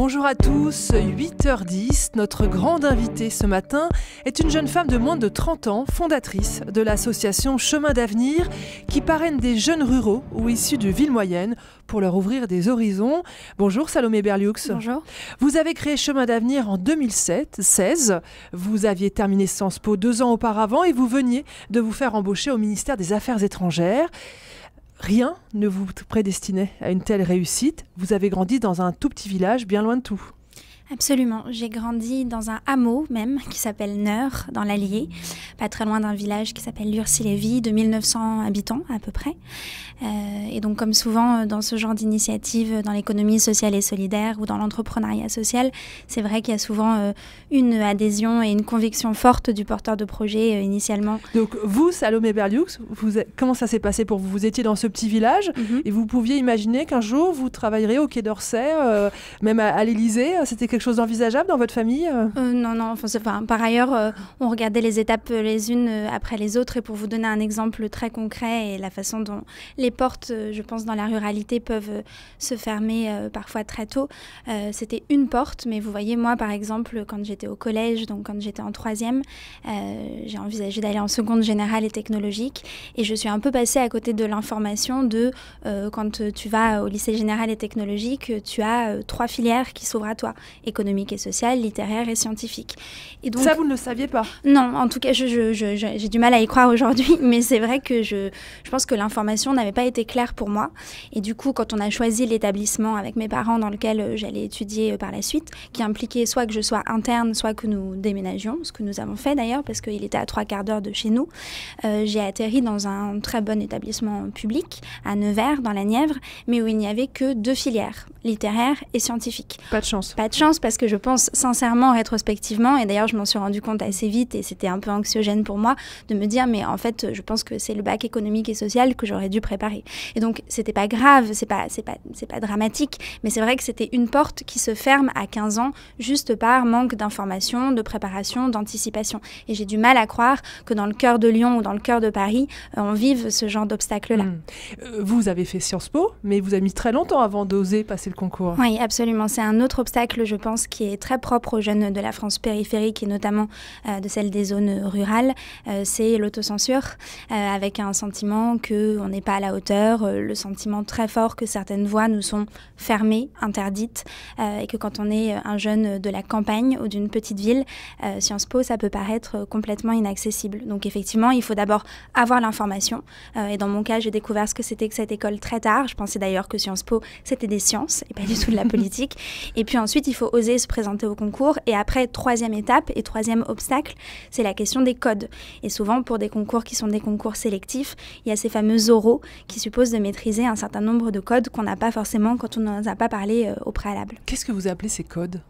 Bonjour à tous, 8h10. Notre grande invitée ce matin est une jeune femme de moins de 30 ans, fondatrice de l'association Chemin d'Avenir, qui parraine des jeunes ruraux ou issus de villes moyennes pour leur ouvrir des horizons. Bonjour Salomé Berlioux. Bonjour. Vous avez créé Chemin d'Avenir en 2016. Vous aviez terminé Sciences Po 2 ans auparavant et vous veniez de vous faire embaucher au ministère des Affaires étrangères. Rien ne vous prédestinait à une telle réussite. Vous avez grandi dans un tout petit village, bien loin de tout. Absolument. J'ai grandi dans un hameau même, qui s'appelle Neur, dans l'Allier, pas très loin d'un village qui s'appelle Lurcy-Lévis, de 1900 habitants à peu près. Et donc, comme souvent dans ce genre d'initiative, dans l'économie sociale et solidaire ou dans l'entrepreneuriat social, c'est vrai qu'il y a souvent une adhésion et une conviction forte du porteur de projet initialement. Donc vous, Salomé Berlioux, comment ça s'est passé pour vous? Vous étiez dans ce petit village et vous pouviez imaginer qu'un jour vous travaillerez au Quai d'Orsay, même à l'Élysée. C'était quelque chose d'envisageable dans votre famille? Non. Par ailleurs, on regardait les étapes les unes après les autres. Et pour vous donner un exemple très concret et la façon dont les portes, je pense, dans la ruralité peuvent se fermer parfois très tôt, c'était une porte. Mais vous voyez, moi, par exemple, quand j'étais au collège, donc quand j'étais en 3e, j'ai envisagé d'aller en seconde générale et technologique. Et je suis un peu passée à côté de l'information de quand tu vas au lycée général et technologique, tu as 3 filières qui s'ouvrent à toi. Économique et sociale, littéraire et scientifique. Et donc, ça, vous ne le saviez pas? Non, en tout cas, j'ai du mal à y croire aujourd'hui, mais c'est vrai que je pense que l'information n'avait pas été claire pour moi. Et du coup, quand on a choisi l'établissement avec mes parents dans lequel j'allais étudier par la suite, qui impliquait soit que je sois interne, soit que nous déménagions, ce que nous avons fait d'ailleurs, parce qu'il était à 3/4 d'heure de chez nous, j'ai atterri dans un très bon établissement public, à Nevers, dans la Nièvre, mais où il n'y avait que 2 filières, littéraire et scientifique. Pas de chance. Pas de chance, parce que je pense sincèrement, rétrospectivement, et d'ailleurs je m'en suis rendu compte assez vite et c'était un peu anxiogène pour moi de me dire mais en fait je pense que c'est le bac économique et social que j'aurais dû préparer. Et donc c'était pas grave, c'est pas dramatique, mais c'est vrai que c'était une porte qui se ferme à 15 ans juste par manque d'information, de préparation, d'anticipation. Et j'ai du mal à croire que dans le cœur de Lyon ou dans le cœur de Paris, on vive ce genre d'obstacle-là. Vous avez fait Sciences Po, mais vous avez mis très longtemps avant d'oser passer le concours. Oui, absolument. C'est un autre obstacle, je pense, qui est très propre aux jeunes de la France périphérique et notamment de celle des zones rurales, c'est l'autocensure, avec un sentiment qu'on n'est pas à la hauteur, le sentiment très fort que certaines voies nous sont fermées, interdites, et que quand on est un jeune de la campagne ou d'une petite ville, Sciences Po, ça peut paraître complètement inaccessible. Donc effectivement, il faut d'abord avoir l'information, et dans mon cas, j'ai découvert ce que c'était que cette école très tard. Je pensais d'ailleurs que Sciences Po, c'était des sciences et pas du tout de la politique. Et puis ensuite, il faut oser se présenter au concours. Et après, 3e étape et 3e obstacle, c'est la question des codes. Et souvent, pour des concours qui sont des concours sélectifs, il y a ces fameux oraux qui supposent de maîtriser un certain nombre de codes qu'on n'a pas forcément quand on n'en a pas parlé au préalable. Qu'est-ce que vous appelez ces codes ?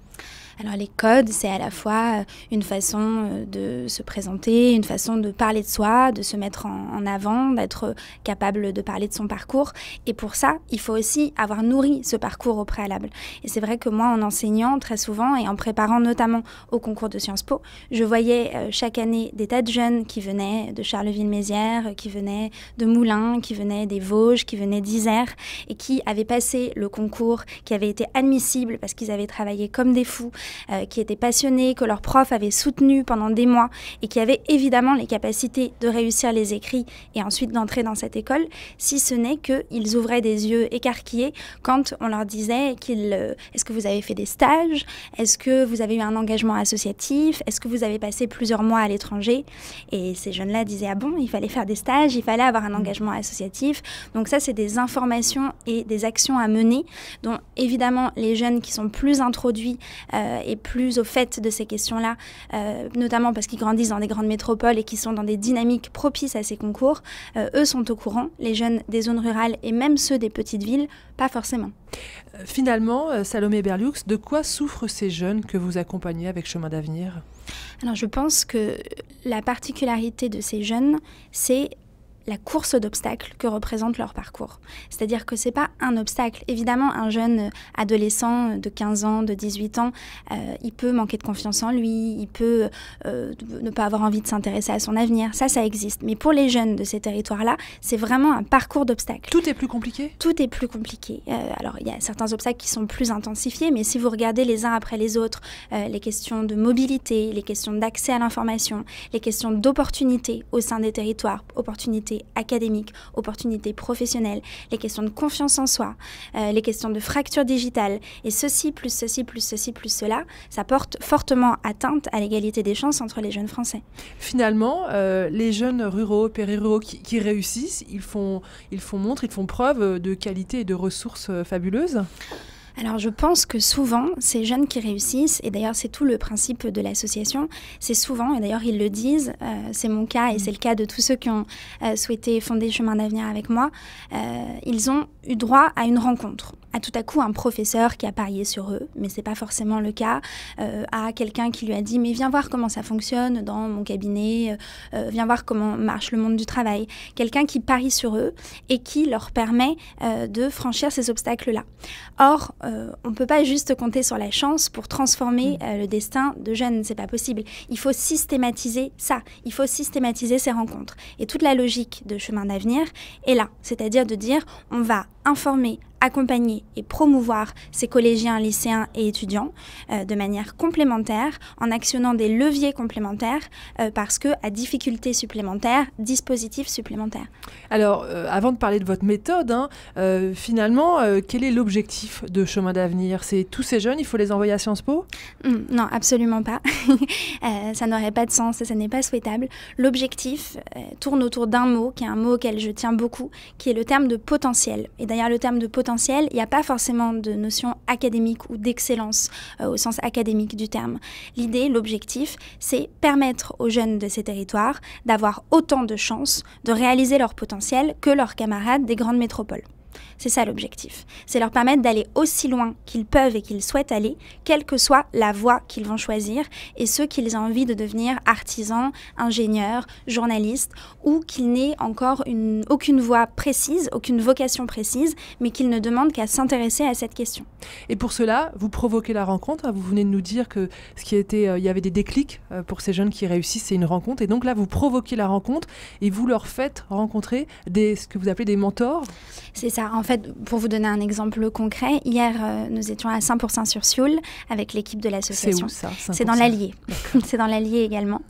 Alors les codes, c'est à la fois une façon de se présenter, une façon de parler de soi, de se mettre en avant, d'être capable de parler de son parcours. Et pour ça, il faut aussi avoir nourri ce parcours au préalable. Et c'est vrai que moi, en enseignant très souvent et en préparant notamment au concours de Sciences Po, je voyais chaque année des tas de jeunes qui venaient de Charleville-Mézières, qui venaient de Moulins, qui venaient des Vosges, qui venaient d'Isère et qui avaient passé le concours, qui avaient été admissibles parce qu'ils avaient travaillé comme des fous, qui étaient passionnés, que leurs profs avaient soutenus pendant des mois et qui avaient évidemment les capacités de réussir les écrits et ensuite d'entrer dans cette école, si ce n'est qu'ils ouvraient des yeux écarquillés quand on leur disait est-ce que vous avez fait des stages? Est-ce que vous avez eu un engagement associatif? Est-ce que vous avez passé plusieurs mois à l'étranger? Et ces jeunes-là disaient ah bon, il fallait faire des stages, il fallait avoir un engagement associatif. Donc ça, c'est des informations et des actions à mener dont évidemment les jeunes qui sont plus introduits et plus au fait de ces questions-là, notamment parce qu'ils grandissent dans des grandes métropoles et qui sont dans des dynamiques propices à ces concours, eux sont au courant, les jeunes des zones rurales et même ceux des petites villes, pas forcément. Finalement, Salomé Berlioux, de quoi souffrent ces jeunes que vous accompagnez avec Chemin d'Avenir ? Alors je pense que la particularité de ces jeunes, c'est la course d'obstacles que représente leur parcours. C'est-à-dire que ce n'est pas un obstacle. Évidemment, un jeune adolescent de 15 ans, de 18 ans, il peut manquer de confiance en lui, il peut ne pas avoir envie de s'intéresser à son avenir. Ça existe. Mais pour les jeunes de ces territoires-là, c'est vraiment un parcours d'obstacles. Tout est plus compliqué ? Tout est plus compliqué. Alors, il y a certains obstacles qui sont plus intensifiés, mais si vous regardez les uns après les autres, les questions de mobilité, les questions d'accès à l'information, les questions d'opportunités au sein des territoires, opportunités académiques, opportunités professionnelles, les questions de confiance en soi, les questions de fracture digitale, et ceci, plus ceci, plus ceci, plus cela, ça porte fortement atteinte à l'égalité des chances entre les jeunes Français. Finalement, les jeunes ruraux, périruraux qui réussissent, ils font preuve de qualité et de ressources fabuleuses ? Alors je pense que souvent, ces jeunes qui réussissent, et d'ailleurs c'est tout le principe de l'association, c'est souvent, et d'ailleurs ils le disent, c'est mon cas et c'est le cas de tous ceux qui ont souhaité fonder Chemin d'avenir avec moi, ils ont eu droit à une rencontre, à tout à coup un professeur qui a parié sur eux, mais c'est pas forcément le cas, à quelqu'un qui lui a dit mais viens voir comment ça fonctionne dans mon cabinet, viens voir comment marche le monde du travail, quelqu'un qui parie sur eux et qui leur permet de franchir ces obstacles-là. Or, on ne peut pas juste compter sur la chance pour transformer le destin de jeunes, c'est pas possible. Il faut systématiser ça, il faut systématiser ces rencontres. Et toute la logique de Chemin d'avenir est là, c'est-à-dire de dire on va informer, accompagner et promouvoir ces collégiens, lycéens et étudiants de manière complémentaire, en actionnant des leviers complémentaires parce qu'à difficultés supplémentaires, dispositifs supplémentaires. Alors, avant de parler de votre méthode, finalement, quel est l'objectif de Chemin d'avenir ? C'est tous ces jeunes, il faut les envoyer à Sciences Po ? Non, absolument pas. Ça n'aurait pas de sens et ça n'est pas souhaitable. L'objectif tourne autour d'un mot, qui est un mot auquel je tiens beaucoup, qui est le terme de potentiel. Et d'ailleurs, le terme de potentiel, il n'y a pas forcément de notion académique ou d'excellence au sens académique du terme. L'idée, l'objectif, c'est permettre aux jeunes de ces territoires d'avoir autant de chances de réaliser leur potentiel que leurs camarades des grandes métropoles. C'est ça l'objectif. C'est leur permettre d'aller aussi loin qu'ils peuvent et qu'ils souhaitent aller, quelle que soit la voie qu'ils vont choisir et ceux qu'ils ont envie de devenir artisans, ingénieurs, journalistes ou qu'ils n'aient encore aucune voie précise, aucune vocation précise, mais qu'ils ne demandent qu'à s'intéresser à cette question. Et pour cela, vous provoquez la rencontre. Vous venez de nous dire que il y avait des déclics pour ces jeunes qui réussissent, c'est une rencontre. Et donc là, vous provoquez la rencontre et vous leur faites rencontrer ce que vous appelez des mentors. C'est ça. En fait, pour vous donner un exemple concret, hier, nous étions à 100% sur Sioule avec l'équipe de l'association. C'est où ça ? C'est dans l'Allier. C'est dans l'Allier également.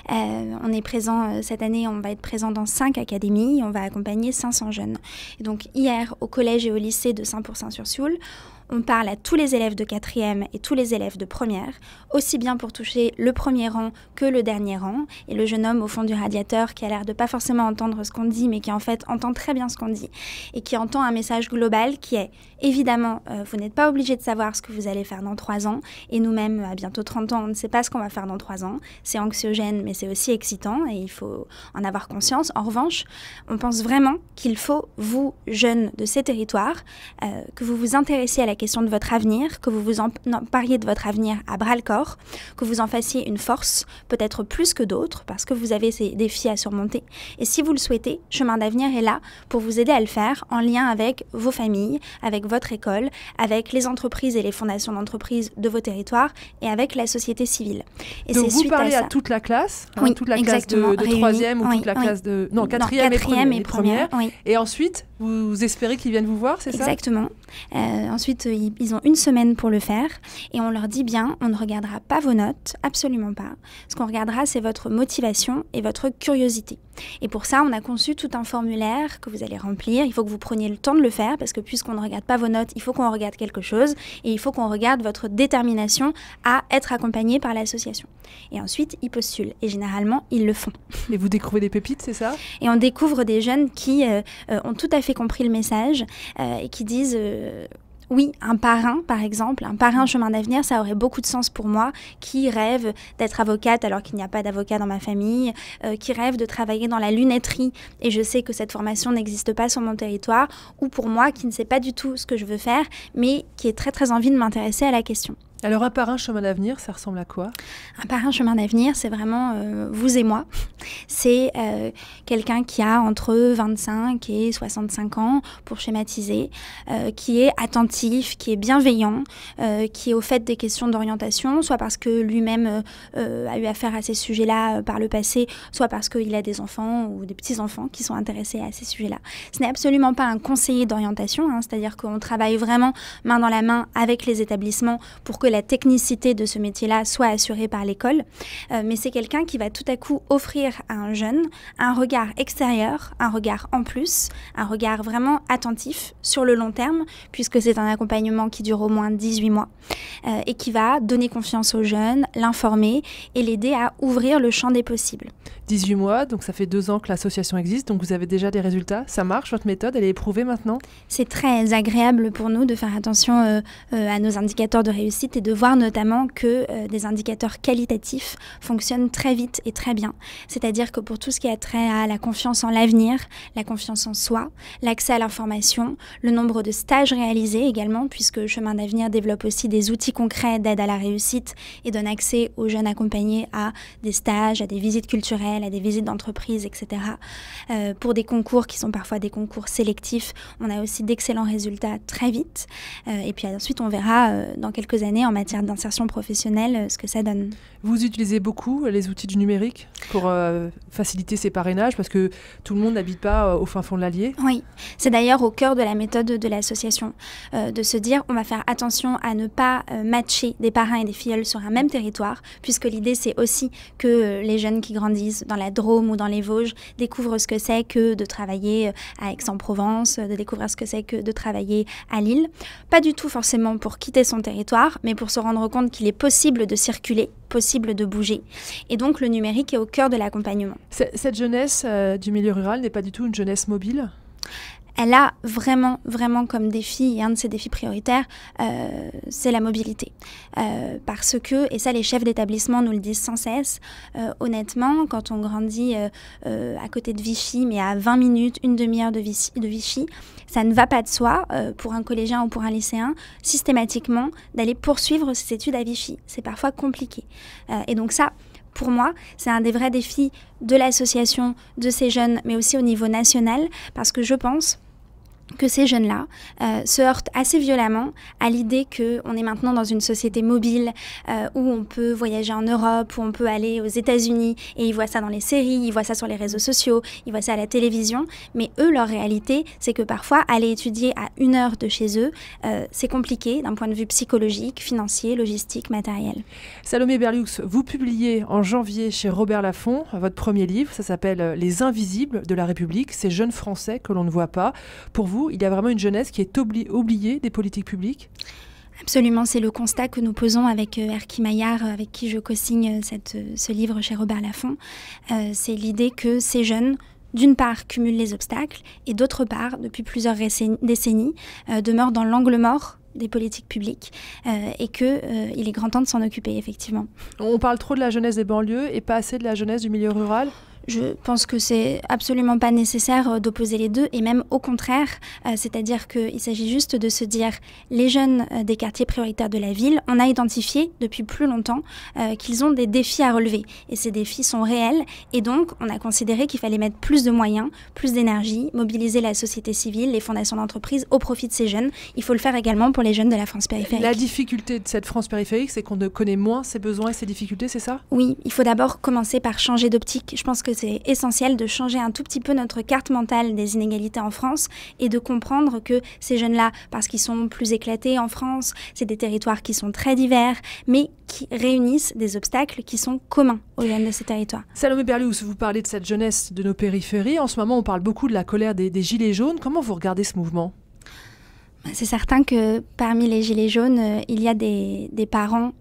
On est présent, cette année, on va être présent dans 5 académies. On va accompagner 500 jeunes. Et donc, hier, au collège et au lycée de 100% sur Sioule, on parle à tous les élèves de 4e et tous les élèves de première, aussi bien pour toucher le premier rang que le dernier rang. Et le jeune homme au fond du radiateur qui a l'air de pas forcément entendre ce qu'on dit, mais qui en fait entend très bien ce qu'on dit et qui entend un message global qui est évidemment, vous n'êtes pas obligé de savoir ce que vous allez faire dans 3 ans. Et nous-mêmes, à bientôt 30 ans, on ne sait pas ce qu'on va faire dans 3 ans. C'est anxiogène, mais c'est aussi excitant et il faut en avoir conscience. En revanche, on pense vraiment qu'il faut, vous, jeunes de ces territoires, que vous vous intéressiez à la question de votre avenir, que vous vous empariez de votre avenir à bras-le-corps, que vous en fassiez une force, peut-être plus que d'autres, parce que vous avez ces défis à surmonter. Et si vous le souhaitez, Chemin d'avenir est là pour vous aider à le faire en lien avec vos familles, avec votre école, avec les entreprises et les fondations d'entreprises de vos territoires et avec la société civile. Et donc c'est vous suite parlez à ça. à toute la classe, Oui, toute la exactement. classe de 3e ou toute la classe de... Non, 4e et première. Oui. Et ensuite, vous espérez qu'ils viennent vous voir, c'est ça ? Exactement. Ensuite, ils ont une semaine pour le faire et on leur dit bien, on ne regardera pas vos notes, absolument pas. Ce qu'on regardera, c'est votre motivation et votre curiosité. Et pour ça, on a conçu tout un formulaire que vous allez remplir. Il faut que vous preniez le temps de le faire parce que puisqu'on ne regarde pas vos notes, il faut qu'on regarde quelque chose et il faut qu'on regarde votre détermination à être accompagné par l'association. Et ensuite, ils postulent et généralement, ils le font. Et vous découvrez des pépites, c'est ça ? Et on découvre des jeunes qui ont tout à fait compris le message et qui disent... Oui, un parrain, par exemple, un parrain Chemin d'avenir, ça aurait beaucoup de sens pour moi, qui rêve d'être avocate alors qu'il n'y a pas d'avocat dans ma famille, qui rêve de travailler dans la lunetterie et je sais que cette formation n'existe pas sur mon territoire, ou pour moi qui ne sais pas du tout ce que je veux faire, mais qui est très très envie de m'intéresser à la question. Alors un parrain chemin d'avenir, ça ressemble à quoi? Un parrain chemin d'avenir, c'est vraiment vous et moi. C'est quelqu'un qui a entre 25 et 65 ans, pour schématiser, qui est attentif, qui est bienveillant, qui est au fait des questions d'orientation, soit parce que lui-même a eu affaire à ces sujets-là par le passé, soit parce qu'il a des enfants ou des petits-enfants qui sont intéressés à ces sujets-là. Ce n'est absolument pas un conseiller d'orientation, hein, c'est-à-dire qu'on travaille vraiment main dans la main avec les établissements pour que la technicité de ce métier-là soit assurée par l'école, mais c'est quelqu'un qui va tout à coup offrir à un jeune un regard extérieur, un regard en plus, un regard vraiment attentif sur le long terme, puisque c'est un accompagnement qui dure au moins 18 mois et qui va donner confiance au jeune, l'informer et l'aider à ouvrir le champ des possibles. 18 mois, donc ça fait 2 ans que l'association existe, donc vous avez déjà des résultats. Ça marche, votre méthode, elle est éprouvée maintenant? C'est très agréable pour nous de faire attention à nos indicateurs de réussite et de voir notamment que des indicateurs qualitatifs fonctionnent très vite et très bien. C'est-à-dire que pour tout ce qui a trait à la confiance en l'avenir, la confiance en soi, l'accès à l'information, le nombre de stages réalisés également, puisque Chemin d'avenir développe aussi des outils concrets d'aide à la réussite et donne accès aux jeunes accompagnés à des stages, à des visites culturelles, à des visites d'entreprise, etc. Pour des concours qui sont parfois des concours sélectifs, on a aussi d'excellents résultats très vite. Et puis ensuite, on verra dans quelques années en matière d'insertion professionnelle ce que ça donne. Vous utilisez beaucoup les outils du numérique pour faciliter ces parrainages, parce que tout le monde n'habite pas au fin fond de l'Allier? Oui, c'est d'ailleurs au cœur de la méthode de l'association, de se dire on va faire attention à ne pas matcher des parrains et des filleuls sur un même territoire, puisque l'idée c'est aussi que les jeunes qui grandissent dans la Drôme ou dans les Vosges découvrent ce que c'est que de travailler à Aix-en-Provence, de découvrir ce que c'est que de travailler à Lille. Pas du tout forcément pour quitter son territoire, mais pour se rendre compte qu'il est possible de circuler, possible de bouger. Et donc le numérique est au cœur de l'accompagnement. Cette jeunesse du milieu rural n'est pas du tout une jeunesse mobile? Elle a vraiment comme défi, et un de ses défis prioritaires, c'est la mobilité. Parce que, et ça les chefs d'établissement nous le disent sans cesse, honnêtement, quand on grandit à côté de Vichy, mais à 20 minutes, une demi-heure de Vichy, ça ne va pas de soi, pour un collégien ou pour un lycéen, systématiquement, d'aller poursuivre ses études à Vichy. C'est parfois compliqué. Et donc ça, pour moi, c'est un des vrais défis de l'association, de ces jeunes, mais aussi au niveau national, parce que je pense que ces jeunes-là se heurtent assez violemment à l'idée qu'on est maintenant dans une société mobile où on peut voyager en Europe, où on peut aller aux États-Unis, et ils voient ça dans les séries, ils voient ça sur les réseaux sociaux, ils voient ça à la télévision, mais eux, leur réalité, c'est que parfois, aller étudier à 1 heure de chez eux, c'est compliqué d'un point de vue psychologique, financier, logistique, matériel. Salomé Berlioux, vous publiez en janvier chez Robert Laffont votre premier livre, ça s'appelle « Les Invisibles de la République », ces jeunes Français que l'on ne voit pas. Pour vous, il y a vraiment une jeunesse qui est oubliée des politiques publiques? Absolument, c'est le constat que nous posons avec Erki Maillard, avec qui je co-signe ce livre chez Robert Laffont. C'est l'idée que ces jeunes, d'une part, cumulent les obstacles, et d'autre part, depuis plusieurs décennies, demeurent dans l'angle mort des politiques publiques et qu'il est grand temps de s'en occuper, effectivement. On parle trop de la jeunesse des banlieues et pas assez de la jeunesse du milieu rural? Je pense que c'est absolument pas nécessaire d'opposer les deux, et même au contraire, c'est-à-dire qu'il s'agit juste de se dire les jeunes des quartiers prioritaires de la ville, on a identifié depuis plus longtemps qu'ils ont des défis à relever, et ces défis sont réels, et donc on a considéré qu'il fallait mettre plus de moyens, plus d'énergie, mobiliser la société civile, les fondations d'entreprise au profit de ces jeunes. Il faut le faire également pour les jeunes de la France périphérique. La difficulté de cette France périphérique, c'est qu'on ne connaît moins ses besoins et ses difficultés, c'est ça? Oui, il faut d'abord commencer par changer d'optique. Je pense que c'est essentiel de changer un tout petit peu notre carte mentale des inégalités en France et de comprendre que ces jeunes-là, parce qu'ils sont plus éclatés en France, c'est des territoires qui sont très divers, mais qui réunissent des obstacles qui sont communs aux jeunes de ces territoires. Salomé Berlioux, vous parlez de cette jeunesse de nos périphéries. En ce moment, on parle beaucoup de la colère des Gilets jaunes. Comment vous regardez ce mouvement? C'est certain que parmi les Gilets jaunes, il y a des parents,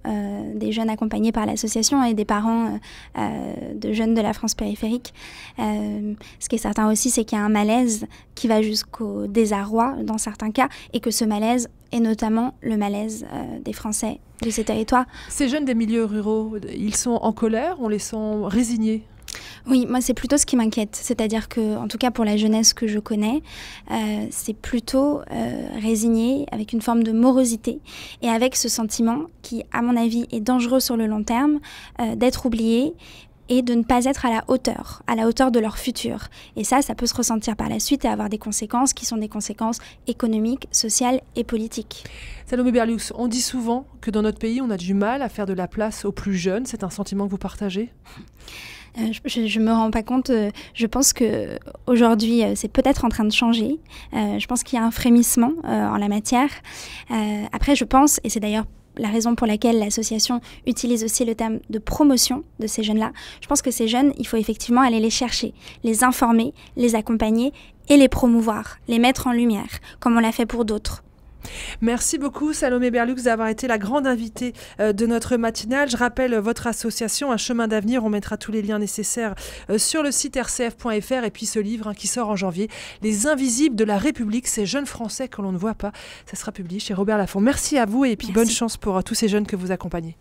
des jeunes accompagnés par l'association et des parents de jeunes de la France périphérique. Ce qui est certain aussi, c'est qu'il y a un malaise qui va jusqu'au désarroi dans certains cas, et que ce malaise est notamment le malaise des Français de ces territoires. Ces jeunes des milieux ruraux, ils sont en colère, on les sent résignés? Oui, moi c'est plutôt ce qui m'inquiète, c'est-à-dire que, en tout cas pour la jeunesse que je connais, c'est plutôt résigné, avec une forme de morosité et avec ce sentiment qui, à mon avis, est dangereux sur le long terme, d'être oublié et de ne pas être à la hauteur de leur futur. Et ça peut se ressentir par la suite et avoir des conséquences qui sont des conséquences économiques, sociales et politiques. Salomé Berliouz, on dit souvent que dans notre pays, on a du mal à faire de la place aux plus jeunes. C'est un sentiment que vous partagez ? Je me rends pas compte. Je pense que aujourd'hui, c'est peut-être en train de changer. Je pense qu'il y a un frémissement en la matière. Après, je pense, et c'est d'ailleurs la raison pour laquelle l'association utilise aussi le terme de promotion de ces jeunes-là. Je pense que ces jeunes, il faut effectivement aller les chercher, les informer, les accompagner et les promouvoir, les mettre en lumière, comme on l'a fait pour d'autres. Merci beaucoup Salomé Berliouz d'avoir été la grande invitée de notre matinale. Je rappelle votre association, Un chemin d'avenir. On mettra tous les liens nécessaires sur le site rcf.fr et puis ce livre qui sort en janvier, Les Invisibles de la République, ces jeunes Français que l'on ne voit pas. Ça sera publié chez Robert Laffont. Merci à vous et puis bonne chance pour tous ces jeunes que vous accompagnez.